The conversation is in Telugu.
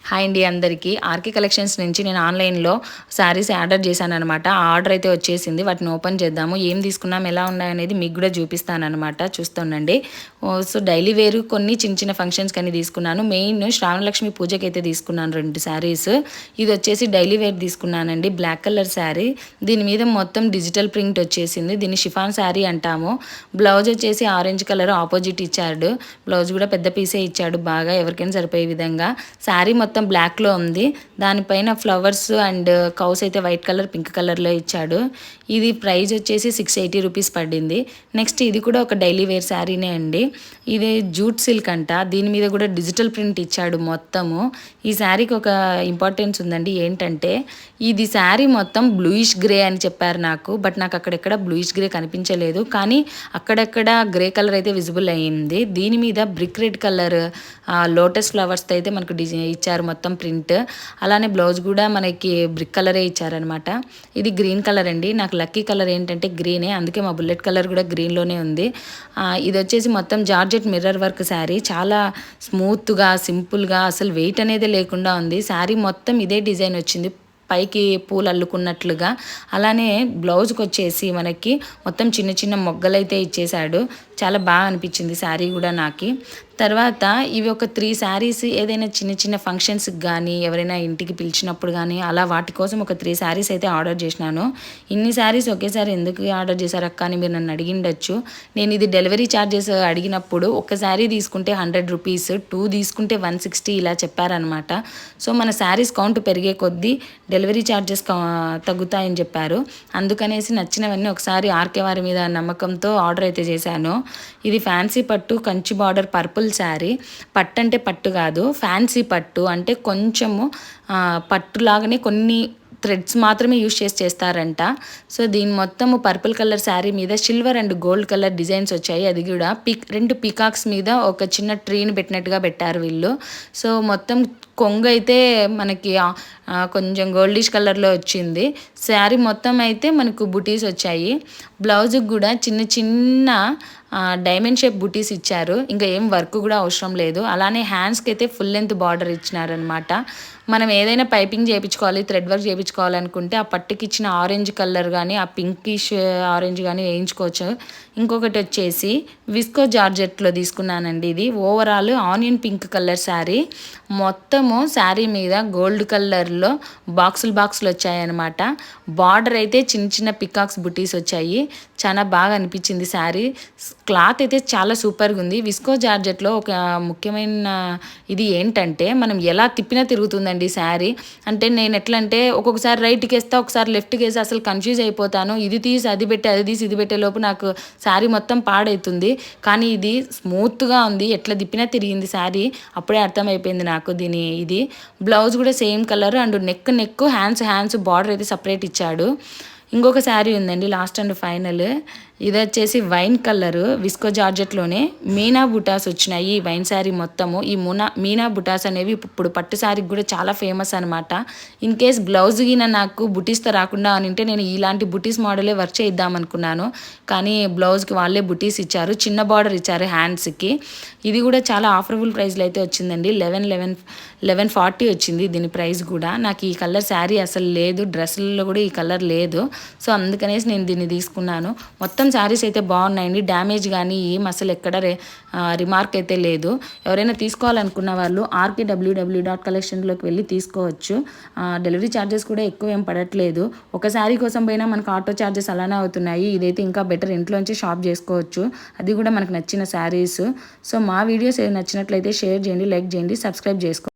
హాయ్ అండి అందరికీ. ఆర్కే కలెక్షన్స్ నుంచి నేను ఆన్లైన్లో శారీస్ ఆర్డర్ చేశాను అనమాట. ఆ ఆర్డర్ అయితే వచ్చేసింది. వాటిని ఓపెన్ చేద్దాము, ఏం తీసుకున్నాం, ఎలా ఉన్నాయనేది మీకు కూడా చూపిస్తాను అనమాట. చూస్తుండండి. సో డైలీ వేరు కొన్ని చిన్న చిన్న ఫంక్షన్స్ కానీ తీసుకున్నాను. మెయిన్ శ్రావణలక్ష్మి పూజకి అయితే తీసుకున్నాను 2 శారీస్. ఇది వచ్చేసి డైలీ వేర్ తీసుకున్నానండి. బ్లాక్ కలర్ శారీ, దీని మీద మొత్తం డిజిటల్ ప్రింట్ వచ్చేసింది. దీన్ని షిఫాన్ శారీ అంటాము. బ్లౌజ్ వచ్చేసి ఆరెంజ్ కలర్ ఆపోజిట్ ఇచ్చాడు. బ్లౌజ్ కూడా పెద్ద పీసే ఇచ్చాడు, బాగా ఎవరికైనా సరిపోయే విధంగా. శారీ మొత్తం బ్లాక్లో ఉంది. దానిపైన ఫ్లవర్స్ అండ్ కౌస్ అయితే వైట్ కలర్ పింక్ కలర్లో ఇచ్చాడు. ఇది ప్రైస్ వచ్చేసి 680 రూపీస్ పడింది. నెక్స్ట్ ఇది కూడా ఒక డైలీ వేర్ శారీనే అండి. ఇది జూట్ సిల్క్ అంట. దీని మీద కూడా డిజిటల్ ప్రింట్ ఇచ్చాడు మొత్తము. ఈ శారీకి ఒక ఇంపార్టెన్స్ ఉందండి. ఏంటంటే ఇది శారీ మొత్తం బ్లూయిష్ గ్రే అని చెప్పారు నాకు. బట్ నాకు అక్కడెక్కడ బ్లూయిష్ గ్రే కనిపించలేదు, కానీ అక్కడక్కడ గ్రే కలర్ అయితే విజిబుల్ అయ్యింది. దీని మీద బ్రిక్ రెడ్ కలర్ లోటస్ ఫ్లవర్స్తో అయితే మనకు డిజైన్ ఇచ్చారు మొత్తం ప్రింట్. అలానే బ్లౌజ్ కూడా మనకి బ్రిక్ కలరే ఇచ్చారనమాట. ఇది గ్రీన్ కలర్ అండి. నాకు లక్కీ కలర్ ఏంటంటే గ్రీనే, అందుకే మా బుల్లెట్ కలర్ కూడా గ్రీన్లోనే ఉంది. ఇది వచ్చేసి మొత్తం జార్జెట్ మిర్రర్ వర్క్ శారీ. చాలా స్మూత్గా సింపుల్గా అసలు వెయిట్ అనేది లేకుండా ఉంది. శారీ మొత్తం ఇదే డిజైన్ వచ్చింది, పైకి పూలు అల్లుకున్నట్లుగా. అలానే బ్లౌజ్కి వచ్చేసి మనకి మొత్తం చిన్న చిన్న మొగ్గలైతే ఇచ్చేసాడు. చాలా బాగా అనిపించింది శారీ కూడా నాకు. తర్వాత ఇవి ఒక 3 శారీస్ ఏదైనా చిన్న చిన్న ఫంక్షన్స్కి కానీ ఎవరైనా ఇంటికి పిలిచినప్పుడు కానీ అలా వాటి కోసం ఒక 3 శారీస్ అయితే ఆర్డర్ చేసినాను. ఇన్ని శారీస్ ఒకేసారి ఎందుకు ఆర్డర్ చేశారు అక్క అని మీరు నన్ను అడిగిండొచ్చు. నేను ఇది డెలివరీ ఛార్జెస్ అడిగినప్పుడు ఒక శారీ తీసుకుంటే 100 రూపీస్, 2 తీసుకుంటే 160 ఇలా చెప్పారనమాట. సో మన శారీస్ కౌంట్ పెరిగే కొద్దీ డెలివరీ ఛార్జెస్ తగ్గుతాయని చెప్పారు. అందుకనేసి నచ్చినవన్నీ ఒకసారి ఆర్కే వారి మీద నమ్మకంతో ఆర్డర్ అయితే చేశాను. ఇది ఫ్యాన్సీ పట్టు కంచి బార్డర్ పర్పుల్ శారీ. పట్టు అంటే పట్టు కాదు, ఫ్యాన్సీ పట్టు అంటే కొంచెము పట్టులాగానే కొన్ని థ్రెడ్స్ మాత్రమే యూజ్ చేస్తారంట. సో దీని మొత్తము పర్పుల్ కలర్ శారీ మీద silver and gold colour designs వచ్చాయి. అది కూడా 2 పీకాక్స్ మీద ఒక చిన్న ట్రీని పెట్టినట్టుగా పెట్టారు వీళ్ళు. సో మొత్తం కొంగు అయితే మనకి కొంచెం గోల్డిష్ కలర్లో వచ్చింది. శారీ మొత్తం అయితే మనకు బుటీస్ వచ్చాయి. బ్లౌజ్కి కూడా చిన్న చిన్న డైమండ్ షేప్ బుటీస్ ఇచ్చారు. ఇంకా ఏం వర్క్ కూడా అవసరం లేదు. అలానే హ్యాండ్స్కి అయితే ఫుల్ లెంత్ బార్డర్ ఇచ్చినారనమాట. మనం ఏదైనా పైపింగ్ చేయించుకోవాలి, థ్రెడ్ వర్క్ చేయించుకోవాలనుకుంటే ఆ పట్టుకి ఇచ్చిన ఆరెంజ్ కలర్ కానీ ఆ పింకిష్ ఆరెంజ్ కానీ వేయించుకోవచ్చు. ఇంకొకటి వచ్చేసి విస్కో జార్జెట్లో తీసుకున్నానండి. ఇది overall onion pink colour sari. మొత్తము శారీ మీద గోల్డ్ కలర్లో బాక్సులు వచ్చాయన్నమాట. బార్డర్ అయితే చిన్న చిన్న పికాక్స్ బుటీస్ వచ్చాయి. చాలా బాగా అనిపించింది శారీ. క్లాత్ అయితే చాలా సూపర్గా ఉంది. విస్కో జార్జెట్లో ఒక ముఖ్యమైన ఇది ఏంటంటే మనం ఎలా తిప్పినా తిరుగుతుందండి శారీ. అంటే నేను ఎట్లా అంటే ఒక్కొక్కసారి రైట్కి వేస్తా, ఒకసారి లెఫ్ట్కి వేస్తే అసలు కన్ఫ్యూజ్ అయిపోతాను. ఇది తీసి అది పెట్టి, అది తీసి ఇది పెట్టే లోపు నాకు శారీ మొత్తం పాడవుతుంది. కానీ ఇది స్మూత్గా ఉంది, ఎట్లా తిప్పినా తిరిగింది శారీ. అప్పుడే అర్థమైపోయింది నాకు దీని ఇది. బ్లౌజ్ కూడా same colour and neck hands border అయితే సపరేట్ ఇచ్చాడు. ఇంకొక శారీ ఉందండి లాస్ట్ అండ్ ఫైనల్. ఇది వచ్చేసి వైన్ కలర్ విస్కో జార్జెట్లోనే మీనా బుటాస్ వచ్చినాయి. ఈ వైన్ శారీ మొత్తము ఈ మీనా బుటాస్ అనేవి ఇప్పుడు పట్టు శారీకి కూడా చాలా ఫేమస్ అనమాట. ఇన్ కేస్ బ్లౌజ్ గిన నాకు బుటీస్తో రాకుండా అని అంటే నేను ఇలాంటి బుటీస్ మోడలే వర్క్ చేద్దాం అనుకున్నాను. కానీ బ్లౌజ్కి వాళ్ళే బుటీస్ ఇచ్చారు, చిన్న బార్డర్ ఇచ్చారు హ్యాండ్స్కి. ఇది కూడా చాలా ఆఫరబుల్ ప్రైస్లో అయితే వచ్చిందండి. 1140 వచ్చింది దీని ప్రైస్ కూడా. నాకు ఈ కలర్ శారీ అసలు లేదు, డ్రెస్సుల్లో కూడా ఈ కలర్ లేదు. సో అందుకనేసి నేను దీన్ని తీసుకున్నాను. మొత్తం శారీస్ అయితే బాగున్నాయండి. డ్యామేజ్ కానీ ఏం అసలు ఎక్కడ రిమార్క్ అయితే లేదు. ఎవరైనా తీసుకోవాలనుకున్న వాళ్ళు rkww.collectionలోకి వెళ్ళి తీసుకోవచ్చు. డెలివరీ ఛార్జెస్ కూడా ఎక్కువ ఏం పడట్లేదు. ఒక శారీ కోసం పోయినా మనకు ఆటో ఛార్జెస్ అలానే అవుతున్నాయి. ఇదైతే ఇంకా బెటర్, ఇంట్లోంచి షాప్ చేసుకోవచ్చు. అది కూడా మనకు నచ్చిన శారీస్. సో మా వీడియోస్ నచ్చినట్లయితే షేర్ చేయండి, లైక్ చేయండి, సబ్స్క్రైబ్ చేసుకోండి.